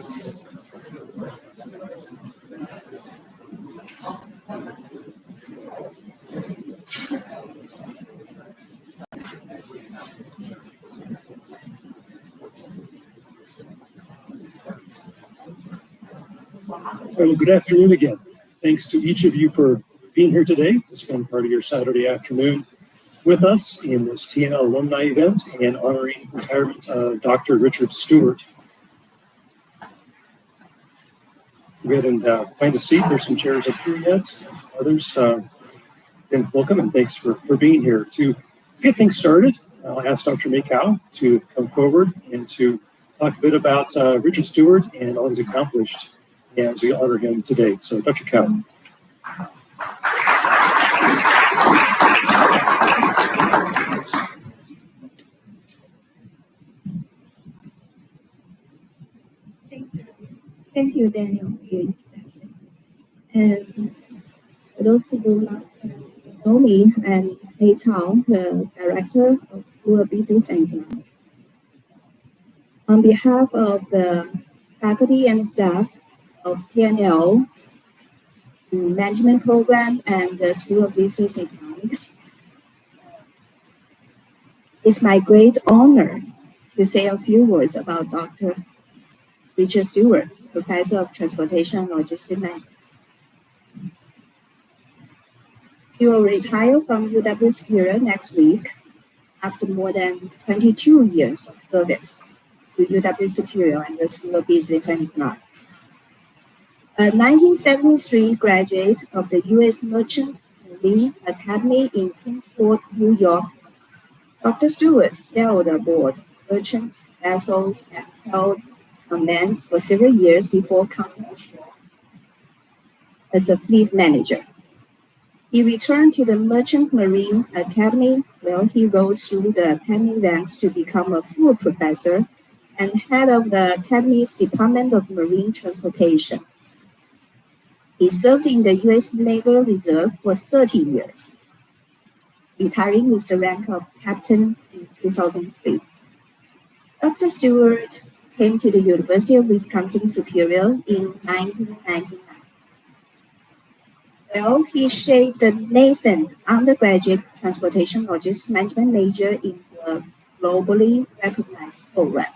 Well, good afternoon again. Thanks to each of you for being here today to spend part of your Saturday afternoon with us in this TNL alumni event and honoring retirement of Dr. Richard Stewart. Go ahead and find a seat. There's some chairs up here yet. Others, welcome and thanks for being here. To get things started, I'll ask Dr. Makow to come forward and to talk a bit about Richard Stewart and all he's accomplished as we honor him today. So, Dr. Cow. Thank you, Daniel, for your introduction. And for those who do not know me, I'm Mei Cao, the Director of School of Business and Economics. On behalf of the faculty and staff of TNL Management Program and the School of Business and Economics, it's my great honor to say a few words about Dr. Richard Stewart, Professor of Transportation and Logistics Management. He will retire from UW Superior next week after more than 22 years of service to UW Superior and the School of Business and Economics. A 1973 graduate of the U.S. Merchant Marine Academy in Kingsport, New York, Dr. Stewart sailed aboard merchant vessels and held command for several years before coming ashore as a fleet manager. He returned to the Merchant Marine Academy, where he rose through the academy ranks to become a full professor and head of the Academy's Department of Marine Transportation. He served in the U.S. Naval Reserve for 30 years, retiring with the rank of captain in 2003. Dr. Stewart came to the University of Wisconsin-Superior in 1999. Well, he shaped the nascent undergraduate transportation logistics management major into a globally recognized program.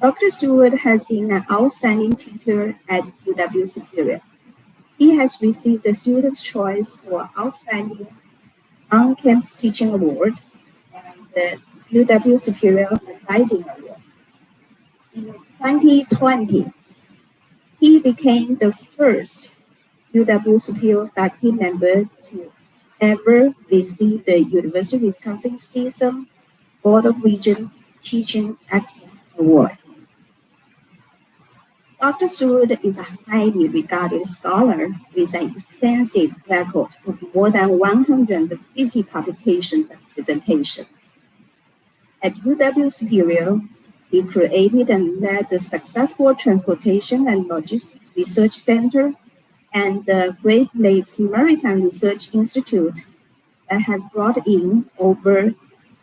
Dr. Stewart has been an outstanding teacher at UW Superior. He has received the Student's Choice for Outstanding On-Campus Teaching Award and the UW Superior Advising Award. In 2020, he became the first UW Superior faculty member to ever receive the University of Wisconsin System Board of Regents Teaching Excellence Award. Dr. Stewart is a highly regarded scholar with an extensive record of more than 150 publications and presentations. At UW Superior, he created and led the successful Transportation and Logistics Research Center and the Great Lakes Maritime Research Institute that have brought in over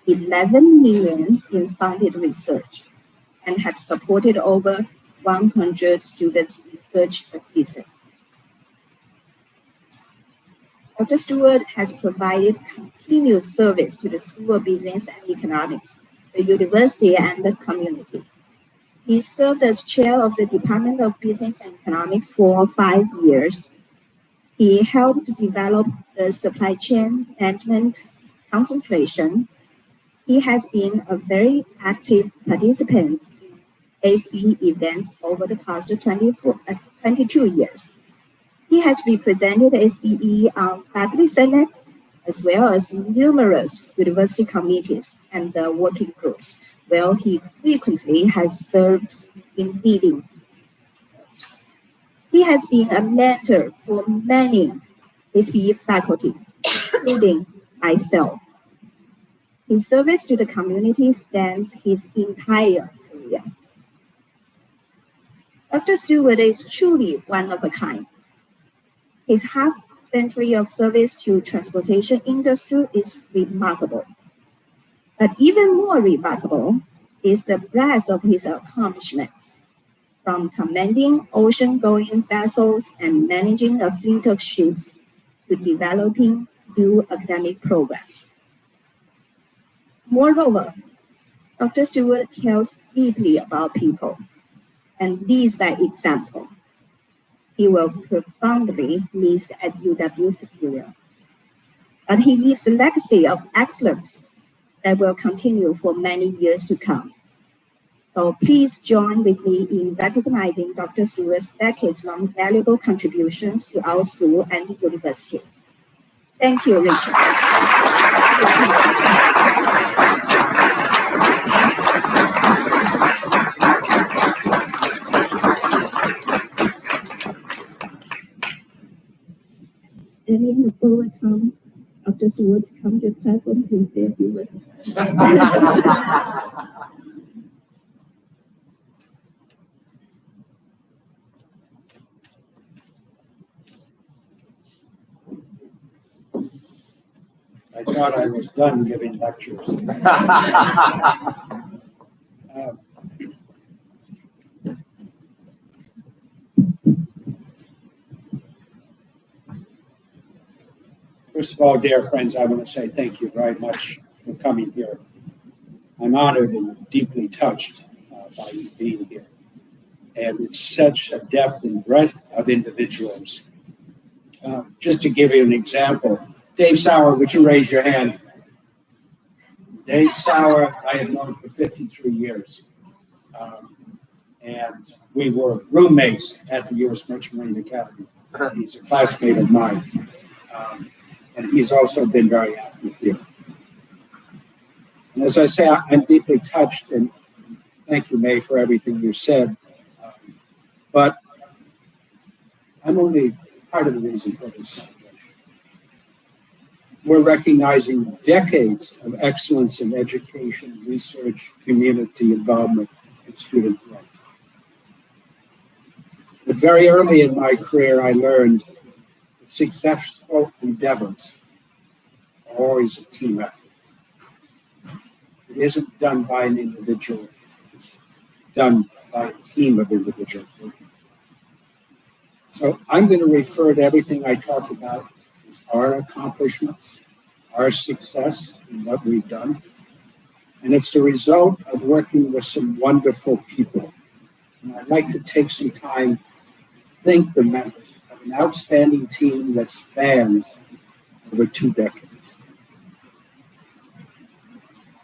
11 million in funded research and have supported over 100 student research assistants. Dr. Stewart has provided continuous service to the School of Business and Economics, the university, and the community. He served as chair of the Department of Business and Economics for 5 years. He helped develop the supply chain management concentration. He has been a very active participant in SBE events over the past 22 years. He has represented SBE on faculty senate, as well as numerous university committees and working groups, where he frequently has served in leading roles. He has been a mentor for many SBE faculty, including myself. His service to the community spans his entire career. Dr. Stewart is truly one of a kind. His half-century of service to transportation industry is remarkable. But even more remarkable is the breadth of his accomplishments. from commanding ocean-going vessels and managing a fleet of ships to developing new academic programs. Moreover, Dr. Stewart cares deeply about people and leads by example. He will profoundly miss at UW Superior, but he leaves a legacy of excellence that will continue for many years to come. So please join with me in recognizing Dr. Stewart's decades-long valuable contributions to our school and the university. Thank you, Richard. Standing in the forward come, Dr. Stewart come to the platform to say a few words. I thought I was done giving lectures. First of all, dear friends, I want to say thank you very much for coming here. I'm honored and deeply touched by you being here. And it's such a depth and breadth of individuals. Just to give you an example, Dave Sauer, would you raise your hand? Dave Sauer, I have known for 53 years. And we were roommates at the U.S. Merchant Marine Academy. He's a classmate of mine. And he's also been very active here. And as I say, I'm deeply touched, and thank you, May, for everything you said. But I'm only part of the reason for this celebration. We're recognizing decades of excellence in education, research, community involvement, and student growth. But very early in my career, I learned that successful endeavors are always a team effort. It isn't done by an individual, it's done by a team of individuals working. So I'm going to refer to everything I talk about as our accomplishments, our success in what we've done. And it's the result of working with some wonderful people. And I'd like to take some time to thank the members of an outstanding team that spans over 2 decades.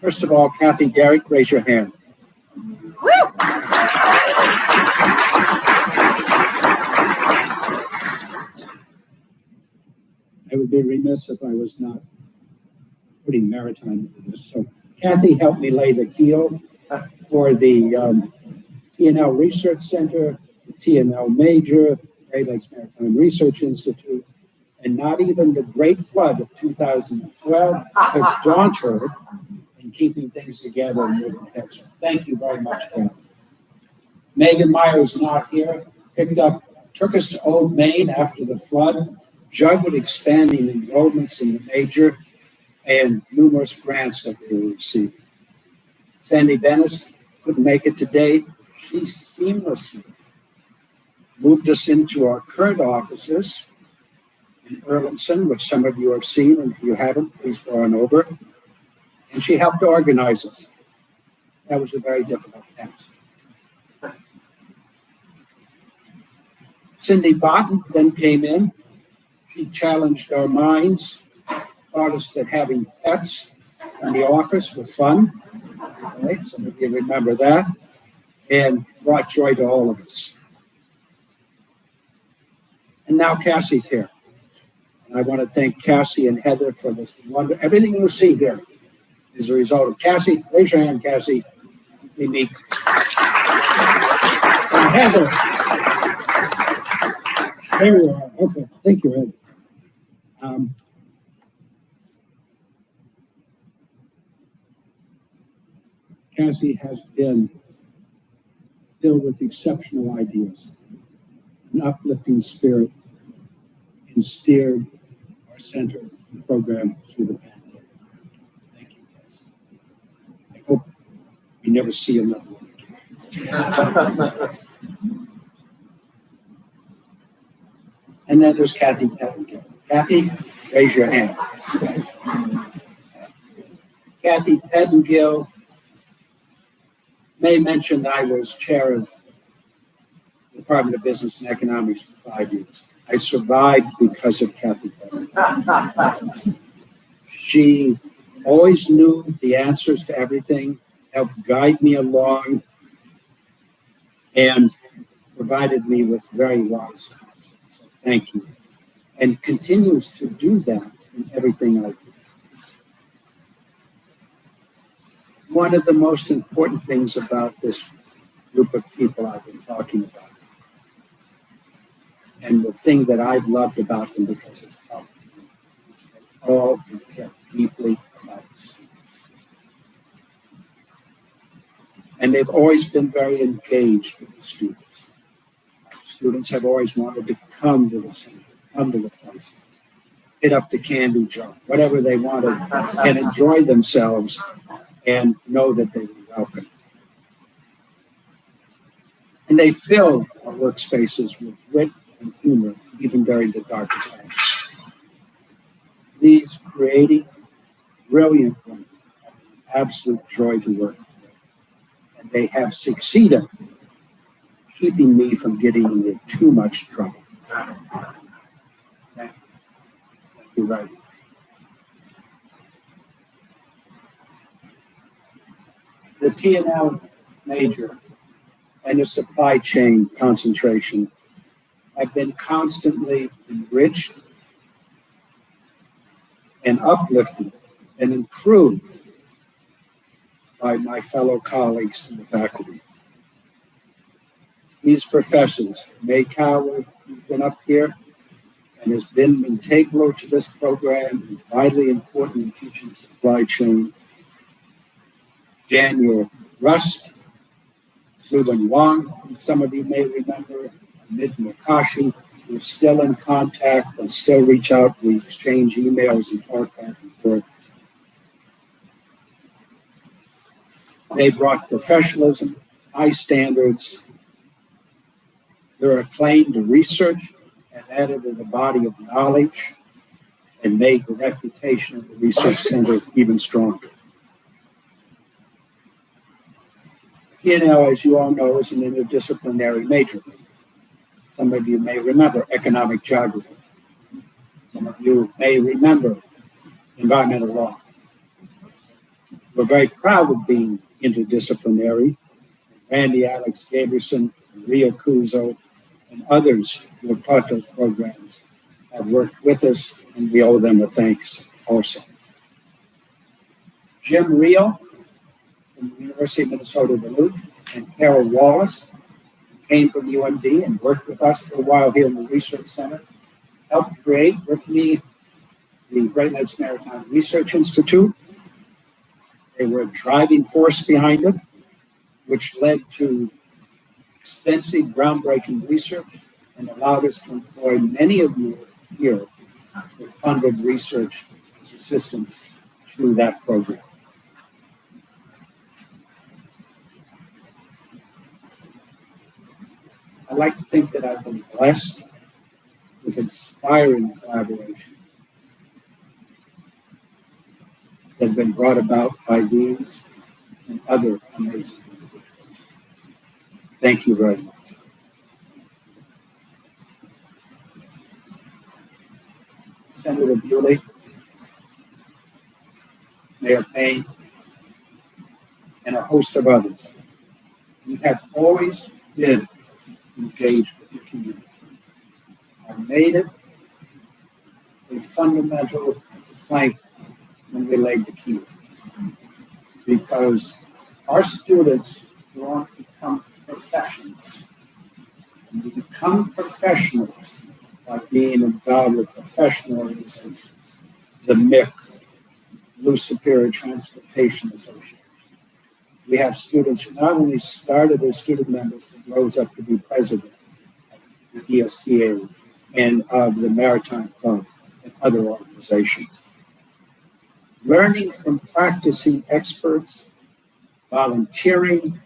First of all, Kathy, Derek, raise your hand. I would be remiss if I was not putting maritime into this. So Kathy helped me lay the keel for the TNL Research Center, the TNL Major, Great Lakes Maritime Research Institute, and not even the great flood of 2012 could daunt her in keeping things together and moving ahead. So thank you very much, Kathy. Megan Meyer's not here, took us to Old Main after the flood, juggled expanding enrollments in the major, and numerous grants that we were receiving. Sandy Bennis couldn't make it today. She seamlessly moved us into our current offices in Erlinson, which some of you have seen, and if you haven't, please go on over. And she helped organize us. That was a very difficult task. Cindy Botten then came in. She challenged our minds, taught us that having pets in the office was fun. Right? Some of you remember that. And brought joy to all of us. And now Cassie's here. And I want to thank Cassie and Heather for this wonder. Everything you see here is a result of Cassie. Raise your hand, Cassie. Unique. And Heather. There you are. Okay. Thank you, Heather. Cassie has been filled with exceptional ideas, an uplifting spirit, and steered our center program through the pandemic. Thank you, Cassie. I hope we never see another one again. And then there's Kathy Pettingill. Kathy, raise your hand. Kathy Pettingill. May mentioned I was chair of the Department of Business and Economics for 5 years. I survived because of Kathy Pettingill. She always knew the answers to everything, helped guide me along, and provided me with very wise counsel. So thank you. And continues to do that in everything I do. One of the most important things about this group of people I've been talking about, and the thing that I've loved about them because it's public, is they all have cared deeply about the students. And they've always been very engaged with the students. Students have always wanted to come to the center, come to the places, hit up the candy jar, whatever they wanted, and enjoy themselves and know that they were welcome. And they fill our workspaces with wit and humor, even during the darkest hours. These creative, brilliant women have an absolute joy to work with, and they have succeeded keeping me from getting into too much trouble. Thank you very much. The T&L major and the supply chain concentration have been constantly enriched and uplifted and improved by my fellow colleagues in the faculty. These professors, May Sauer, who's been up here and has been integral to this program and vitally important in teaching supply chain. Daniel Rust, Ruben Wong, who some of you may remember, Amit Makashi, we're still in contact and still reach out. We exchange emails and talk back and forth. They brought professionalism, high standards. Their acclaimed research has added to the body of knowledge and made the reputation of the research center even stronger. T&L, as you all know, is an interdisciplinary major. Some of you may remember economic geography. Some of you may remember environmental law. We're very proud of being interdisciplinary. Randy Alex Gaberson, Ria Kuzo, and others who have taught those programs have worked with us, and we owe them a thanks also. Jim Rio from the University of Minnesota Duluth, and Carol Wallace, who came from UMD and worked with us for a while here in the Research Center, helped create with me the Great Lakes Maritime Research Institute. They were a driving force behind it, which led to extensive groundbreaking research and allowed us to employ many of you here with funded research as assistants through that program. I like to think that I've been blessed with inspiring collaborations that have been brought about by these and other amazing individuals. Thank you very much. Senator Bewley, Mayor Payne, and a host of others. You have always been engaged with the community. I made it a fundamental plank when we laid the key, because our students want to become professionals. And we become professionals by being involved with professional organizations, the MIC, Blue Superior Transportation Association. We have students who not only started as student members, but rose up to be president of the DSTA and of the Maritime Club and other organizations. Learning from practicing experts, volunteering,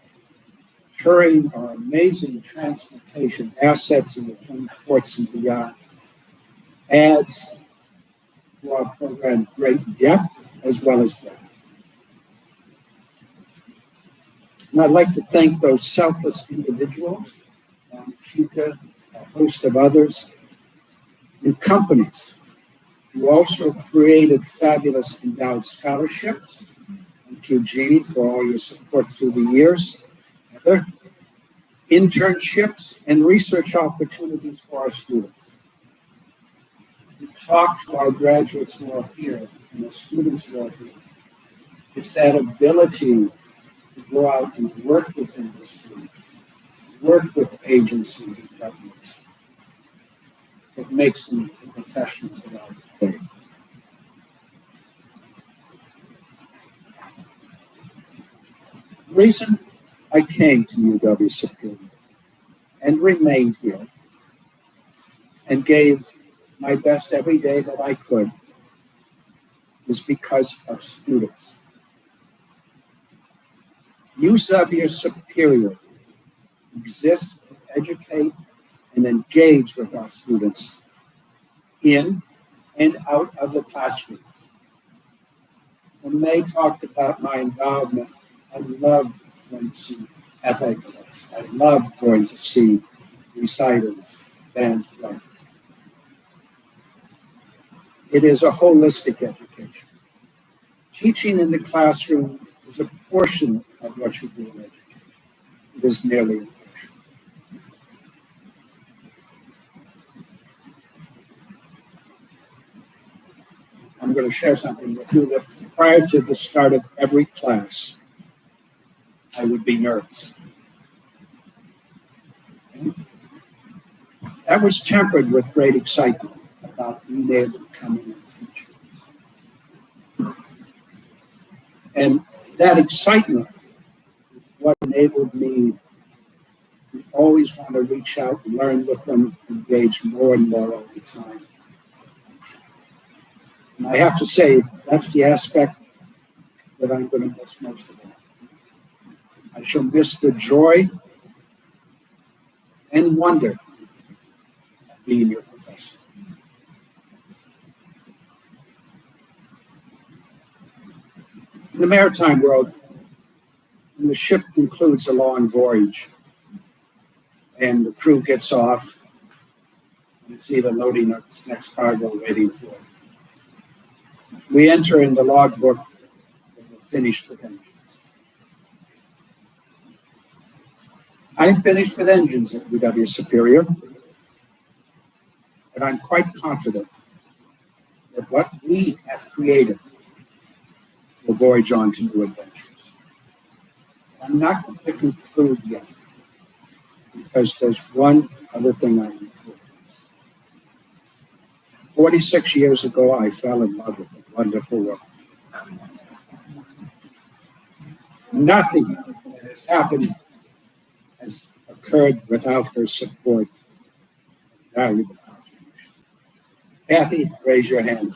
touring our amazing transportation assets in the twin ports and beyond adds to our program great depth as well as breadth. And I'd like to thank those selfless individuals, Chica, a host of others, and companies who also created fabulous endowed scholarships. Thank you, Jeannie, for all your support through the years. Heather, internships and research opportunities for our students. To talk to our graduates who are here and the students who are here, it's that ability to go out and work with industry, work with agencies and governments. It makes them the professionals that are today. The reason I came to UW Superior and remained here and gave my best every day that I could was because of students. UW Superior exists to educate and engage with our students in and out of the classrooms. When they talked about my involvement, I love going to see athletics. I love going to see recitals, bands play. It is a holistic education. Teaching in the classroom is a portion of what you do in education. It is merely a portion. I'm going to share something with you that prior to the start of every class, I would be nervous. That was tempered with great excitement about being able to come in and teach. And that excitement is what enabled me to always want to reach out and learn with them, engage more and more all the time. And I have to say, that's the aspect that I'm going to miss most of all. I shall miss the joy and wonder of being your professor. In the maritime world, when the ship concludes a long voyage and the crew gets off, and it's either loading its next cargo or waiting for it, we enter in the logbook that we're finished with engines. I'm finished with engines at UW Superior, but I'm quite confident that what we have created will voyage on to new adventures. I'm not going to conclude yet, because there's one other thing I need to address. 46 years ago, I fell in love with a wonderful woman. Nothing that has happened has occurred without her support and valuable contribution. Kathy, raise your hand.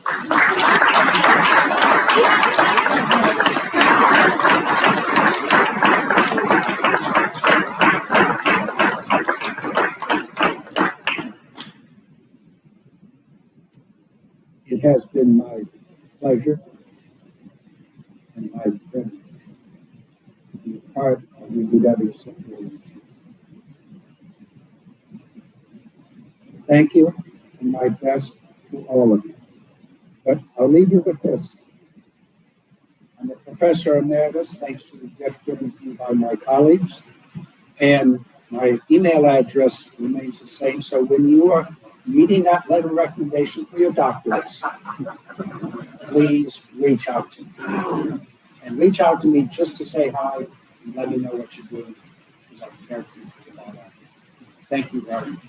It has been my pleasure and my privilege to be a part of the UW Superior team. Thank you, and my best to all of you. But I'll leave you with this. I'm a professor emeritus, thanks to the gift given to me by my colleagues, and my email address remains the same. So when you are reading that letter of recommendation for your doctorates, please reach out to me. And reach out to me just to say hi and let me know what you're doing, because I care deeply about that. Thank you very much.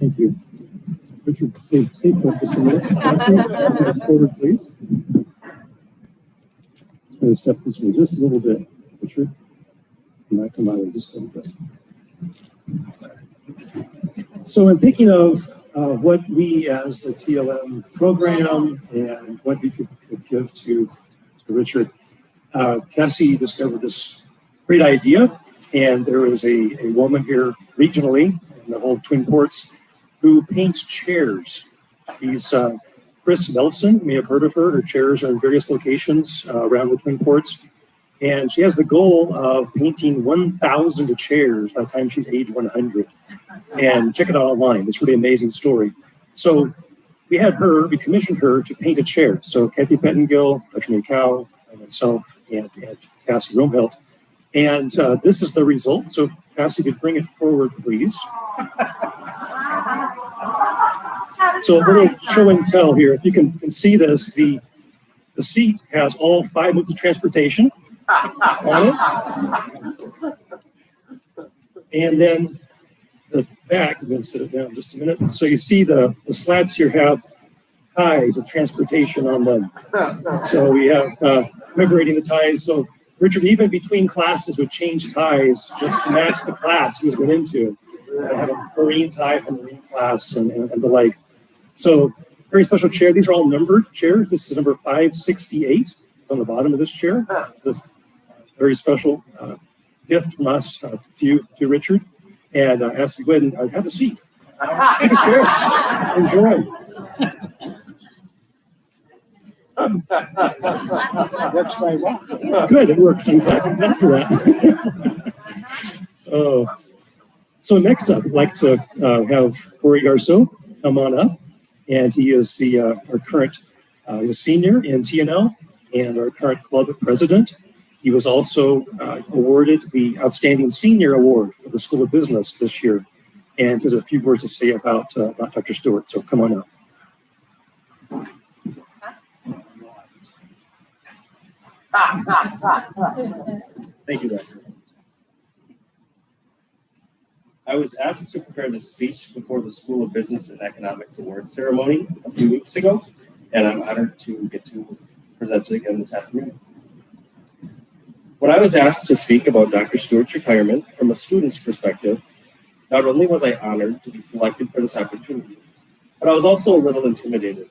Thank you. Richard. Stay put just a minute. Cassie, forward, please. I'm going to step this way just a little bit, Richard. Come out just a little bit. So in thinking of what we as the TLM program and what we could give to Richard, Cassie discovered this great idea, and there is a woman here regionally in the whole Twin Ports who paints chairs. She's Chris Nelson. You may have heard of her. Her chairs are in various locations around the Twin Ports. And she has the goal of painting 1,000 chairs by the time she's age 100. And check it out online. It's a really amazing story. So we commissioned her to paint a chair. So Kathy Pettengill, Dr. Macau, and myself, and Cassie Romhelt. And this is the result. So Cassie, could bring it forward, please. So a little show and tell here. If you can see this, the seat has all 5 modes of transportation on it. And then the back, I'm going to sit it down just a minute. So you see the slats here have ties of transportation on them. So we have commemorating the ties. So Richard, even between classes, would change ties just to match the class he was going into. I have a Marine tie from Marine class and the like. So very special chair. These are all numbered chairs. This is number 568. It's on the bottom of this chair. This very special gift from us to you, to Richard. And I ask you to go ahead and have a seat. Take a chair. Enjoy. Works very well. Good, it works. I'm glad for that. Oh. So next up, I'd like to have Corey Garceau come on up. And he is our current, he's a senior in TNL and our current club president. He was also awarded the Outstanding Senior Award for the School of Business this year. And has a few words to say about Dr. Stewart. So come on up. Thank you, Doctor. I was asked to prepare this speech before the School of Business and Economics Award ceremony a few weeks ago, and I'm honored to get to present it again this afternoon. When I was asked to speak about Dr. Stewart's retirement from a student's perspective, not only was I honored to be selected for this opportunity, but I was also a little intimidated.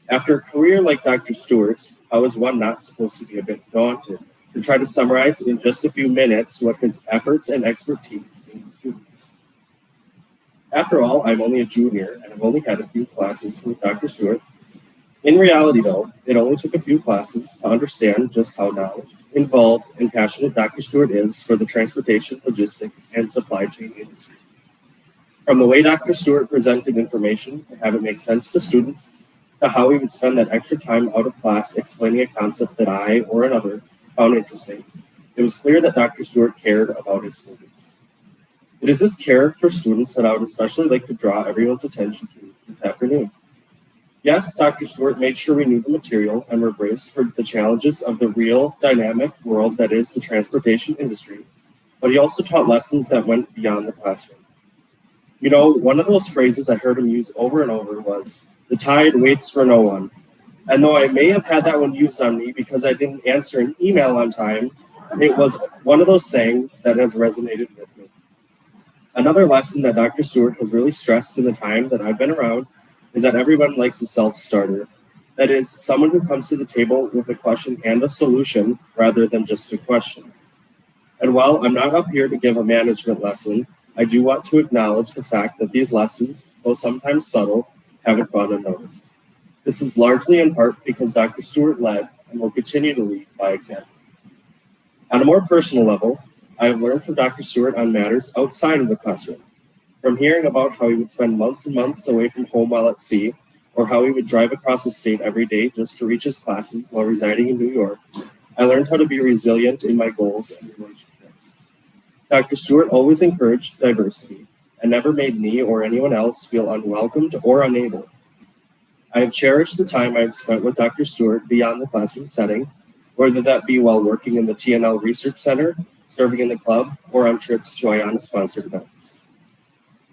After a career like Dr. Stewart's, I was one not supposed to be a bit daunted to try to summarize in just a few minutes what his efforts and expertise mean to students. After all, I'm only a junior and I've only had a few classes with Dr. Stewart. In reality, though, it only took a few classes to understand just how knowledgeable, involved, and passionate Dr. Stewart is for the transportation, logistics, and supply chain industries. From the way Dr. Stewart presented information to have it make sense to students, to how he would spend that extra time out of class explaining a concept that I or another found interesting, it was clear that Dr. Stewart cared about his students. It is this care for students that I would especially like to draw everyone's attention to this afternoon. Yes, Dr. Stewart made sure we knew the material and were braced for the challenges of the real, dynamic world that is the transportation industry, but he also taught lessons that went beyond the classroom. You know, one of those phrases I heard him use over and over was, "The tide waits for no one." And though I may have had that one used on me because I didn't answer an email on time, it was one of those sayings that has resonated with me. Another lesson that Dr. Stewart has really stressed in the time that I've been around is that everyone likes a self-starter. That is, someone who comes to the table with a question and a solution rather than just a question. And while I'm not up here to give a management lesson, I do want to acknowledge the fact that these lessons, though sometimes subtle, haven't gone unnoticed. This is largely in part because Dr. Stewart led and will continue to lead by example. On a more personal level, I have learned from Dr. Stewart on matters outside of the classroom. From hearing about how he would spend months and months away from home while at sea, or how he would drive across the state every day just to reach his classes while residing in New York, I learned how to be resilient in my goals and relationships. Dr. Stewart always encouraged diversity and never made me or anyone else feel unwelcomed or unable. I have cherished the time I have spent with Dr. Stewart beyond the classroom setting, whether that be while working in the TNL Research Center, serving in the club, or on trips to IANA-sponsored events.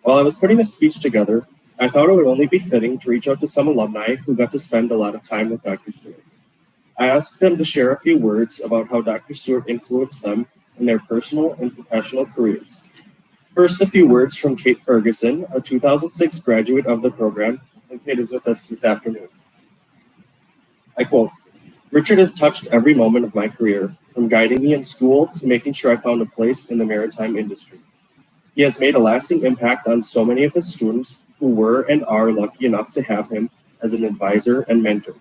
While I was putting this speech together, I thought it would only be fitting to reach out to some alumni who got to spend a lot of time with Dr. Stewart. I asked them to share a few words about how Dr. Stewart influenced them in their personal and professional careers. First, a few words from Kate Ferguson, a 2006 graduate of the program, and Kate is with us this afternoon. I quote, "Richard has touched every moment of my career, from guiding me in school to making sure I found a place in the maritime industry. He has made a lasting impact on so many of his students who were and are lucky enough to have him as an advisor and mentor.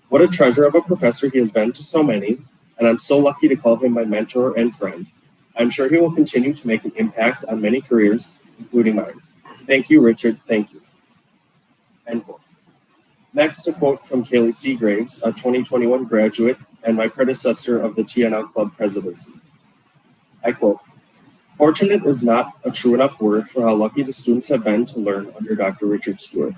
What a treasure of a professor he has been to so many, and I'm so lucky to call him my mentor and friend. I'm sure he will continue to make an impact on many careers, including mine. Thank you, Richard, thank you." End quote. Next, a quote from Kaylee Seagraves, a 2021 graduate and my predecessor of the TNL Club presidency. I quote, "Fortunate is not a true enough word for how lucky the students have been to learn under Dr. Richard Stewart.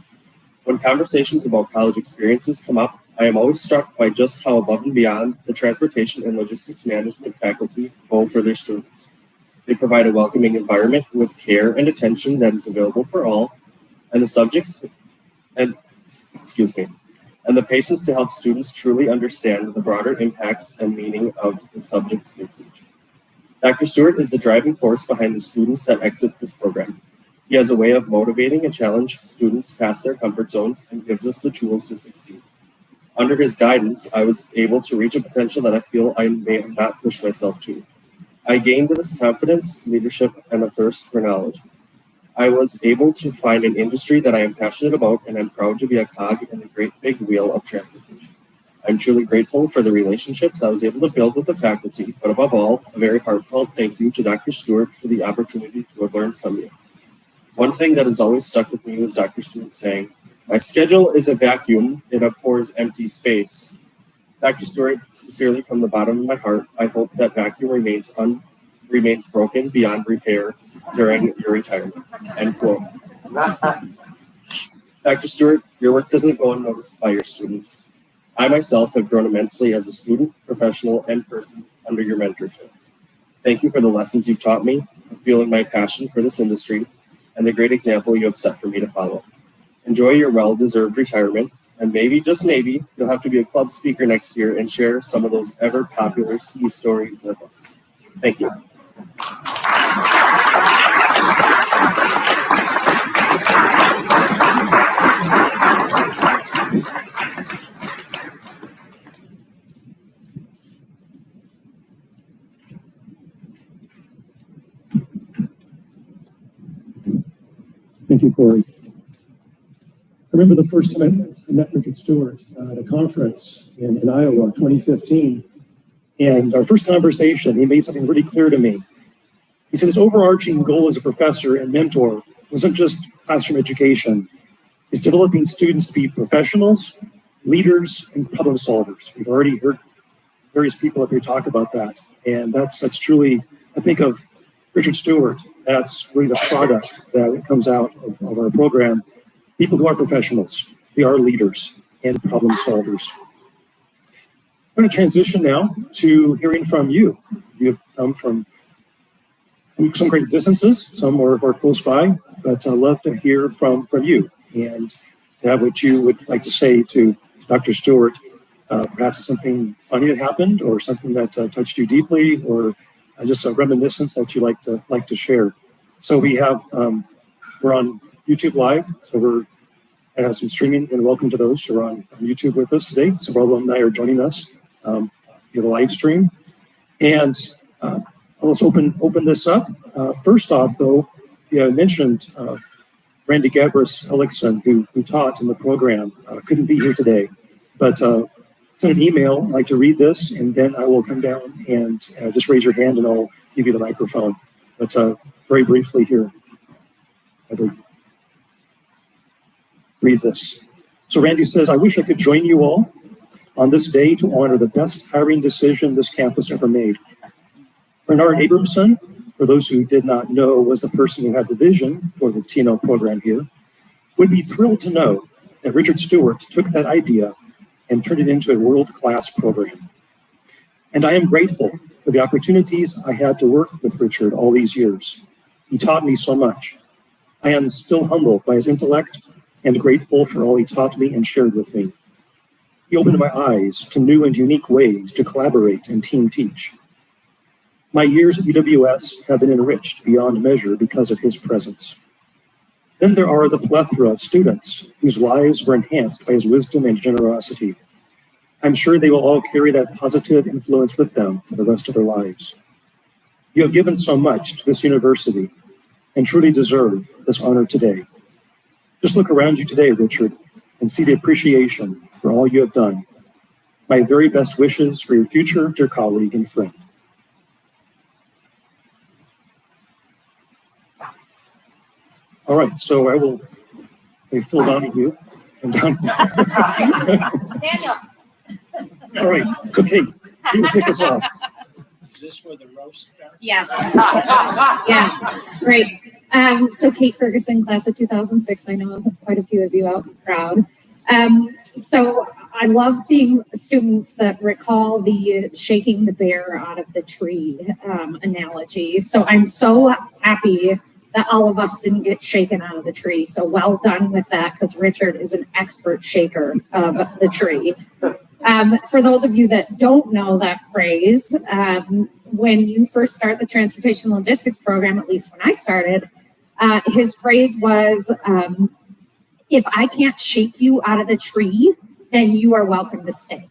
When conversations about college experiences come up, I am always struck by just how above and beyond the transportation and logistics management faculty go for their students. They provide a welcoming environment with care and attention that is available for all, and the patience to help students truly understand the broader impacts and meaning of the subjects they teach. Dr. Stewart is the driving force behind the students that exit this program. He has a way of motivating and challenging students past their comfort zones and gives us the tools to succeed. Under his guidance, I was able to reach a potential that I feel I may have not pushed myself to. I gained this confidence, leadership, and a thirst for knowledge. I was able to find an industry that I am passionate about, and I'm proud to be a cog in the great big wheel of transportation. I'm truly grateful for the relationships I was able to build with the faculty, but above all, a very heartfelt thank you to Dr. Stewart for the opportunity to have learned from you. One thing that has always stuck with me was Dr. Stewart saying, 'My schedule is a vacuum, it abhors empty space.' Dr. Stewart, sincerely from the bottom of my heart, I hope that vacuum remains broken beyond repair during your retirement." End quote. Dr. Stewart, your work doesn't go unnoticed by your students. I myself have grown immensely as a student, professional, and person under your mentorship. Thank you for the lessons you've taught me, for fueling my passion for this industry, and the great example you have set for me to follow. Enjoy your well-deserved retirement, and maybe, just maybe, you'll have to be a club speaker next year and share some of those ever-popular sea stories with us. Thank you. Thank you, Corey. I remember the first time I met Richard Stewart at a conference in Iowa, 2015. And our first conversation, he made something really clear to me. He said his overarching goal as a professor and mentor wasn't just classroom education. It's developing students to be professionals, leaders, and problem solvers. We've already heard various people up here talk about that. And that's truly, I think of Richard Stewart, that's really the product that comes out of our program. People who are professionals, they are leaders and problem solvers. I'm going to transition now to hearing from you. You have come from some great distances, some are close by, but I'd love to hear from you and to have what you would like to say to Dr. Stewart. Perhaps it's something funny that happened, or something that touched you deeply, or just a reminiscence that you like to share. So we're on YouTube Live, so we're some streaming, and welcome to those who are on YouTube with us today. Several alumni are joining us via the live stream, and let's open this up. First off, though, I mentioned Randy Gabris Ellickson, who taught in the program, couldn't be here today, but send an email. I'd like to read this, and then I will come down and just raise your hand, and I'll give you the microphone. But very briefly here, I will read this. So Randy says, "I wish I could join you all on this day to honor the best hiring decision this campus ever made. Bernard Abramson, for those who did not know, was the person who had the vision for the TNL program here, would be thrilled to know that Richard Stewart took that idea and turned it into a world-class program. And I am grateful for the opportunities I had to work with Richard all these years. He taught me so much. I am still humbled by his intellect and grateful for all he taught me and shared with me. He opened my eyes to new and unique ways to collaborate and team teach. My years at UWS have been enriched beyond measure because of his presence. Then there are the plethora of students whose lives were enhanced by his wisdom and generosity. I'm sure they will all carry that positive influence with them for the rest of their lives. You have given so much to this university and truly deserve this honor today. Just look around you today, Richard, and see the appreciation for all you have done. My very best wishes for your future, dear colleague and friend. All right, so I will play Phil Donahue. I'm done. Daniel. All right, okay, you will kick us off. Is this where the roast starts? Yes. Yeah, great. So Kate Ferguson, class of 2006. I know quite a few of you out in the crowd. So I love seeing students that recall the shaking the bear out of the tree analogy. So I'm so happy that all of us didn't get shaken out of the tree. So well done with that, because Richard is an expert shaker of the tree. For those of you that don't know that phrase, when you first start the transportation logistics program, at least when I started, his phrase was, if I can't shake you out of the tree, then you are welcome to stay.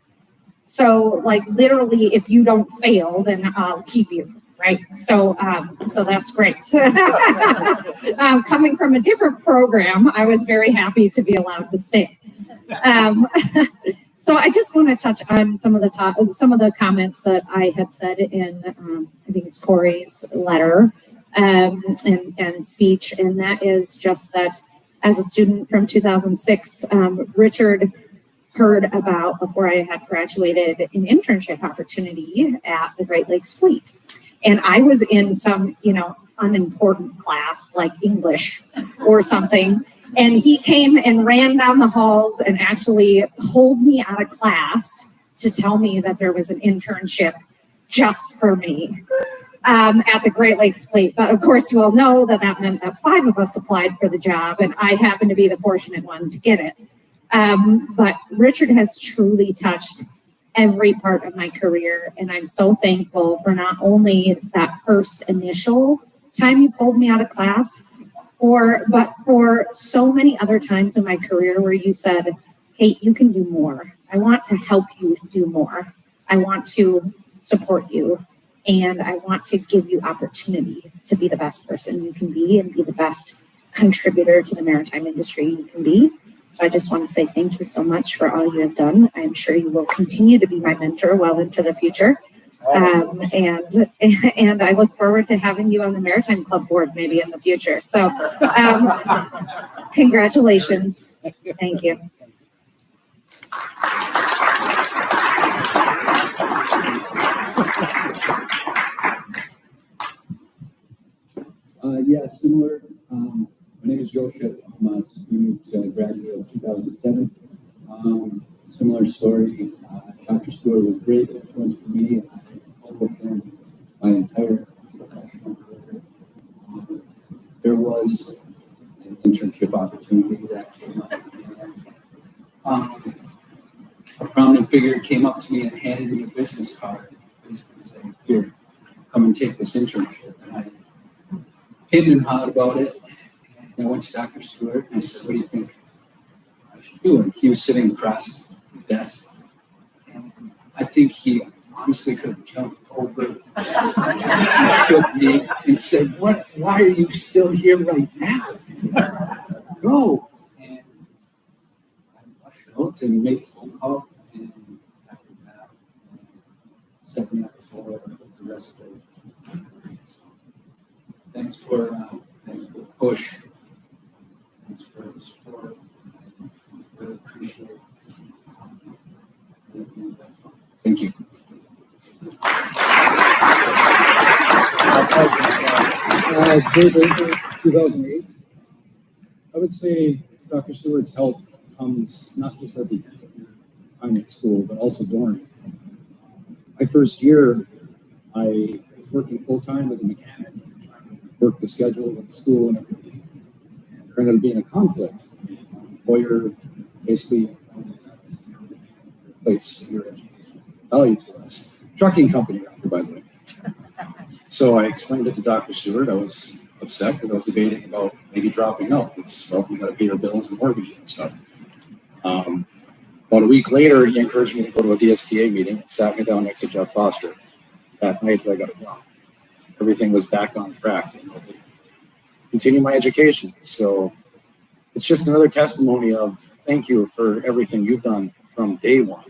So like literally, if you don't fail, then I'll keep you, right? So that's great. Coming from a different program, I was very happy to be allowed to stay. So I just want to touch on some of the comments that I had said in, I think it's Corey's letter and speech, and that is just that as a student from 2006, Richard heard about, before I had graduated, an internship opportunity at the Great Lakes Fleet. And I was in some, unimportant class like English or something. And he came and ran down the halls and actually pulled me out of class to tell me that there was an internship just for me at the Great Lakes Fleet. But of course, you all know that that meant that 5 of us applied for the job, and I happened to be the fortunate one to get it. But Richard has truly touched every part of my career, and I'm so thankful for not only that first initial time you pulled me out of class, but for so many other times in my career where you said, Kate, you can do more. I want to help you do more. I want to support you, and I want to give you opportunity to be the best person you can be and be the best contributor to the maritime industry you can be. So I just want to say thank you so much for all you have done. I'm sure you will continue to be my mentor well into the future. And I look forward to having you on the Maritime Club board maybe in the future. So congratulations. Thank you. Yeah, similar. My name is Joseph. I'm a student graduate of 2007. Similar story. Dr. Stewart was a great influence for me. I worked with him my entire professional career. There was an internship opportunity that came up. A prominent figure came up to me and handed me a business card, basically saying, "Here, come and take this internship." And I hid and hawed about it. And I went to Dr. Stewart and I said, "What do you think I should do?" And he was sitting across the desk. And I think he honestly could have jumped over, shook me, and said, why are you still here right now? Go. And I rushed out and made a phone call, and after that, set me up for the rest of Thanks for the push. Thanks for the support. I really appreciate it. Thank you. Jay Baker, 2008. I would say Dr. Stewart's help comes not just at the end of your time at school, but also during. My first year, I was working full-time as a mechanic, worked the schedule with school and everything. there ended up being a conflict. Lawyer basically place your education value to us. Trucking company, by the way. So I explained it to Dr. Stewart. I was upset because I was debating about maybe dropping out because, well, we got to pay our bills and mortgages and stuff. About a week later, he encouraged me to go to a DSTA meeting and sat me down next to Jeff Foster. That night, I got a job. Everything was back on track. And I was like, continue my education. So it's just another testimony of thank you for everything you've done from day one,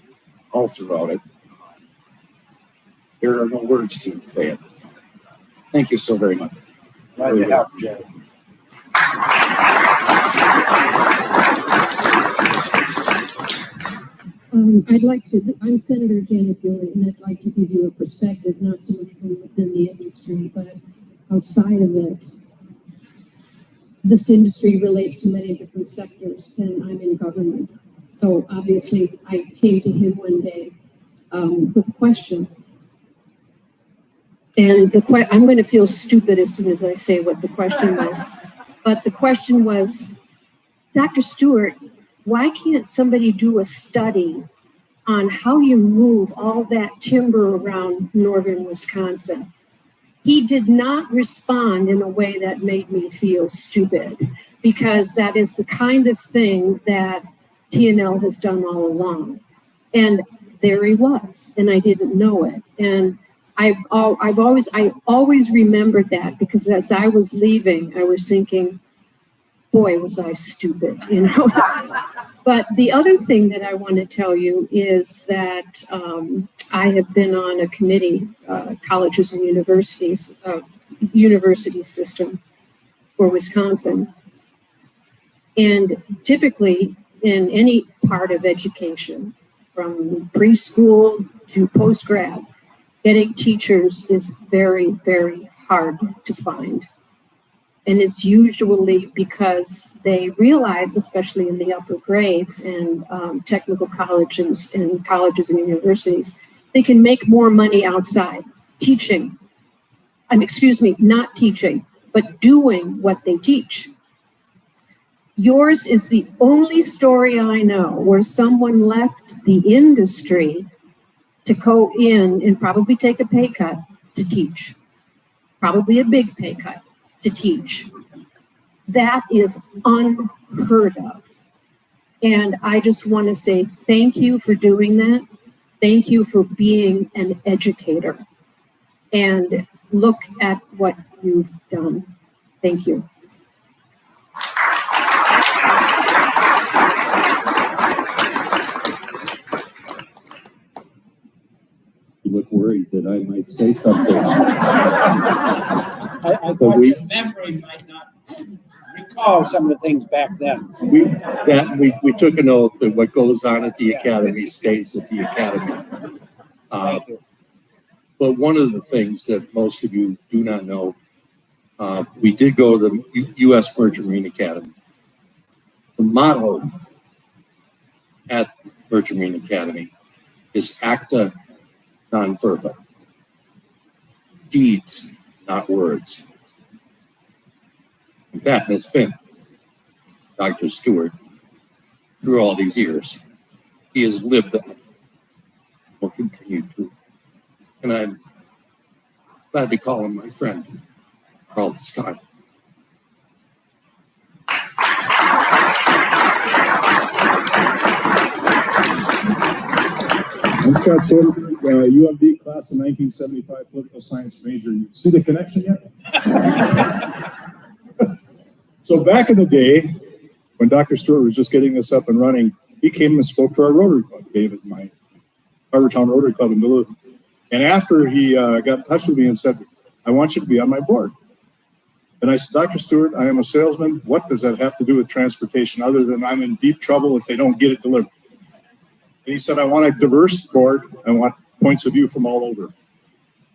all throughout it. There are no words to say at this point. Thank you so very much. Glad to help, Jay. I'm Senator Janet Bulley, and I'd like to give you a perspective, not so much from within the industry, but outside of it. This industry relates to many different sectors, and I'm in government. So obviously, I came to him one day with a question. And I'm going to feel stupid as soon as I say what the question was. But the question was, Dr. Stewart, why can't somebody do a study on how you move all that timber around northern Wisconsin? He did not respond in a way that made me feel stupid, because that is the kind of thing that TNL has done all along. And there he was, and I didn't know it. And I always remembered that, because as I was leaving, I was thinking, boy, was I stupid, you know. But the other thing that I want to tell you is that I have been on a committee, colleges and universities, university system for Wisconsin. And typically in any part of education, from preschool to post-grad, getting teachers is very, very hard to find. And it's usually because they realize, especially in the upper grades and technical colleges and colleges and universities, they can make more money outside teaching. Not teaching, but doing what they teach. Yours is the only story I know where someone left the industry to go in and probably take a pay cut to teach, probably a big pay cut to teach. That is unheard of. And I just want to say thank you for doing that. Thank you for being an educator. And look at what you've done. Thank you. You look worried that I might say something. I thought your memory might not recall some of the things back then. We took an oath that what goes on at the academy stays at the academy. Thank you. But one of the things that most of you do not know, we did go to the U.S. Merchant Marine Academy. The motto at Merchant Marine Academy is acta non verba. Deeds, not words. And that has been Dr. Stewart through all these years. He has lived that. Will continue to. And I'm glad to call him my friend for all this time. I'm Scott Sauer, UMD class of 1975, political science major. You see the connection yet? So back in the day, when Dr. Stewart was just getting this up and running, he came and spoke to our Rotary Club. Dave is my Harbortown Rotary Club in Duluth. And after he got in touch with me and said, I want you to be on my board. And I said, Dr. Stewart, I am a salesman. What does that have to do with transportation other than I'm in deep trouble if they don't get it delivered? And he said, I want a diverse board. I want points of view from all over.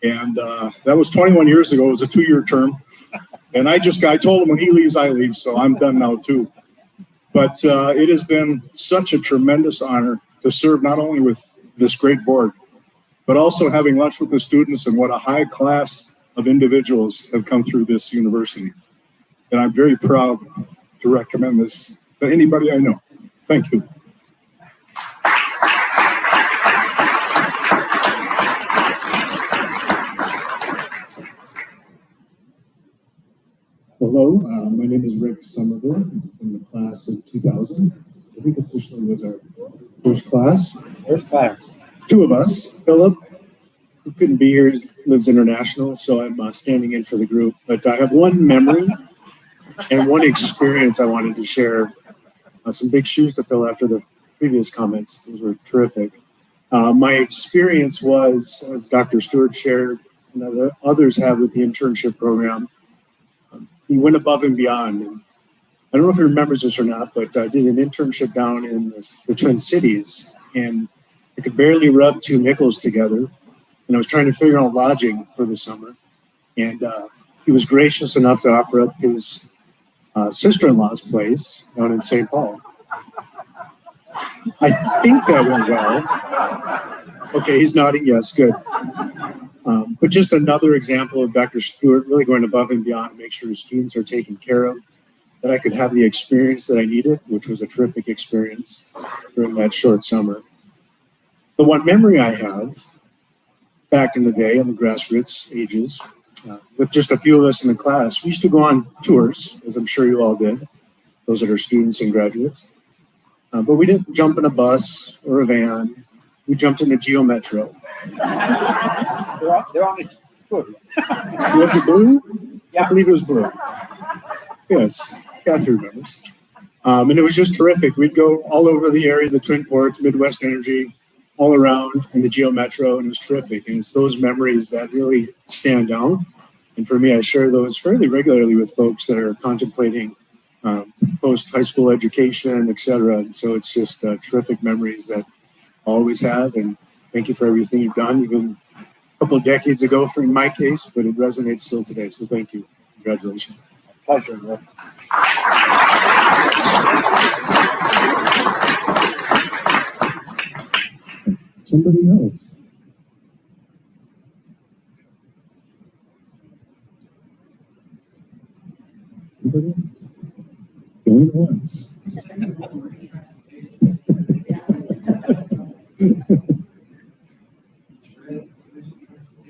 And that was 21 years ago. It was a 2-year term. And I told him when he leaves, I leave. So I'm done now too. But it has been such a tremendous honor to serve not only with this great board, but also having lunch with the students, and what a high class of individuals have come through this university. And I'm very proud to recommend this to anybody I know. Thank you. Hello, my name is Rick Somerville. I'm from the class of 2000. I think officially was our first class. First class. Two of us, Philip, who couldn't be here, lives international, so I'm standing in for the group. But I have one memory and one experience I wanted to share. Some big shoes to fill after the previous comments. Those were terrific. My experience was, as Dr. Stewart shared, and others have with the internship program, he went above and beyond. And I don't know if he remembers this or not, but I did an internship down in the Twin Cities, and I could barely rub two nickels together. And I was trying to figure out lodging for the summer. And he was gracious enough to offer up his sister-in-law's place down in St. Paul. I think that went well. Okay, he's nodding yes, good. But just another example of Dr. Stewart really going above and beyond to make sure his students are taken care of, that I could have the experience that I needed, which was a terrific experience during that short summer. The one memory I have back in the day, in the grassroots ages, with just a few of us in the class, we used to go on tours, as I'm sure you all did, those that are students and graduates. But we didn't jump in a bus or a van. We jumped in the Geo Metro. They're on its foot. Was it blue? Yeah. I believe it was blue. Yes, Kathy remembers. And it was just terrific. We'd go all over the area, the Twin Ports, Midwest Energy, all around in the Geo Metro, and it was terrific. And it's those memories that really stand out. And for me, I share those fairly regularly with folks that are contemplating post-high school education, et cetera. And so it's just terrific memories that I always have. And thank you for everything you've done, even a couple of decades ago in my case, but it resonates still today. So thank you. Congratulations. Pleasure, Rick. Somebody else. Somebody else? Going once.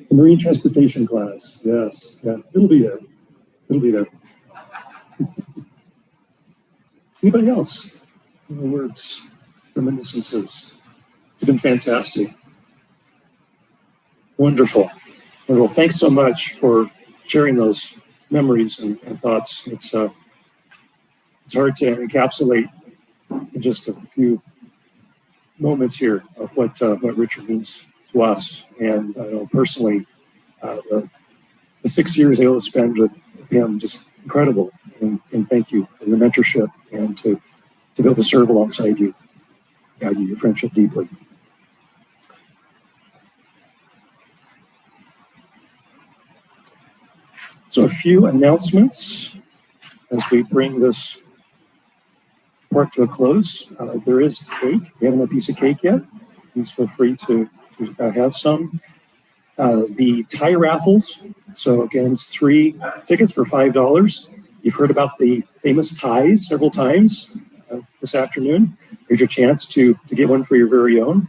The marine transportation class, yes, yeah, it'll be there. It'll be there. Anybody else? Any words, reminiscences? It's been fantastic. Wonderful. Wonderful. Thanks so much for sharing those memories and thoughts. It's hard to encapsulate in just a few moments here of what Richard means to us. And I know personally, the 6 years able to spend with him, just incredible. And thank you for your mentorship and to be able to serve alongside you. Value your friendship deeply. So a few announcements as we bring this part to a close. There is cake. If you haven't had a piece of cake yet, please feel free to have some. The tie raffles. So again, it's 3 tickets for $5. You've heard about the famous ties several times this afternoon. Here's your chance to get one for your very own.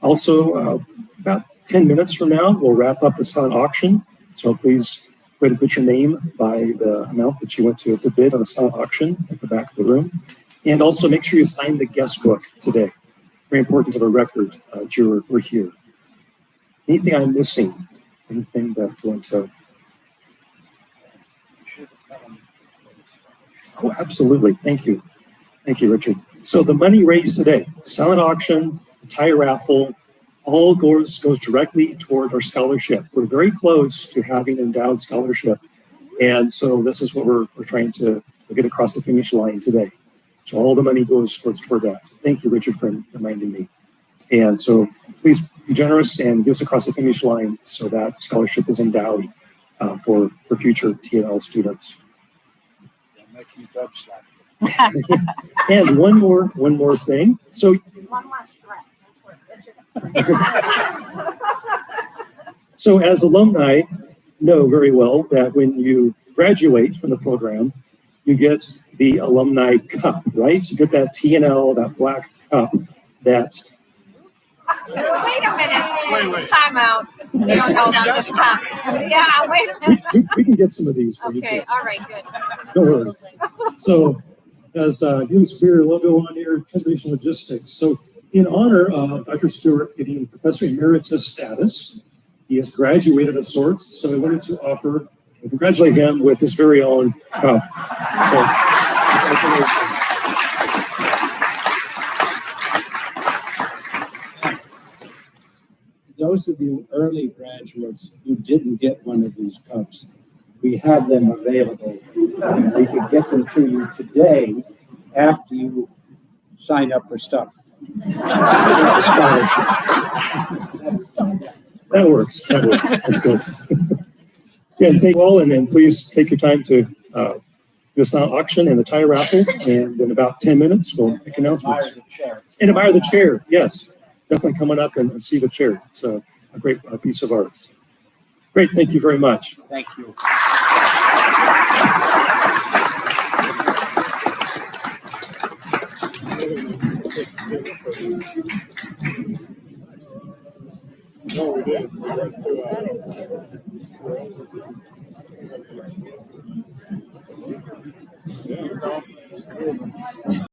Also, about 10 minutes from now, we'll wrap up the silent auction. So please go ahead and put your name by the amount that you want to bid on the silent auction at the back of the room. And also make sure you sign the guest book today. Very important to have a record that you were here. Anything I'm missing? Anything that you want to? Oh, absolutely. Thank you. Thank you, Richard. So the money raised today, silent auction, the tie raffle, all goes directly toward our scholarship. We're very close to having endowed scholarship. And so this is what we're trying to get across the finish line today. So all the money goes toward that. Thank you, Richard, for reminding me. And so please be generous and get us across the finish line so that scholarship is endowed for future TNL students. And one more thing. So One last threat. So as alumni know very well that when you graduate from the program, you get the alumni cup, right? You get that T&L, that black cup that Wait a minute. Wait. Time out. You don't know about this cup. Yeah, wait a minute. we can get some of these for you Okay, too. all right, good. Don't worry. So, as Human Superior logo on here, transportation logistics. So, in honor of Dr. Stewart getting Professor Emeritus status, he has graduated of sorts. So, I wanted to offer and congratulate him with his very own cup. So, congratulations. Those of you early graduates who didn't get one of these cups, we have them available. And we could get them to you today after you sign up for stuff. That works. That works. That's good. Yeah, and thank you all, and then please take your time to this auction and the tie raffle, and in about 10 minutes we'll make announcements. And admire the chair. Yes, definitely coming up and see the chair. It's a great piece of art. Great. Thank you very much. Thank you. No, we did. We went to, yeah.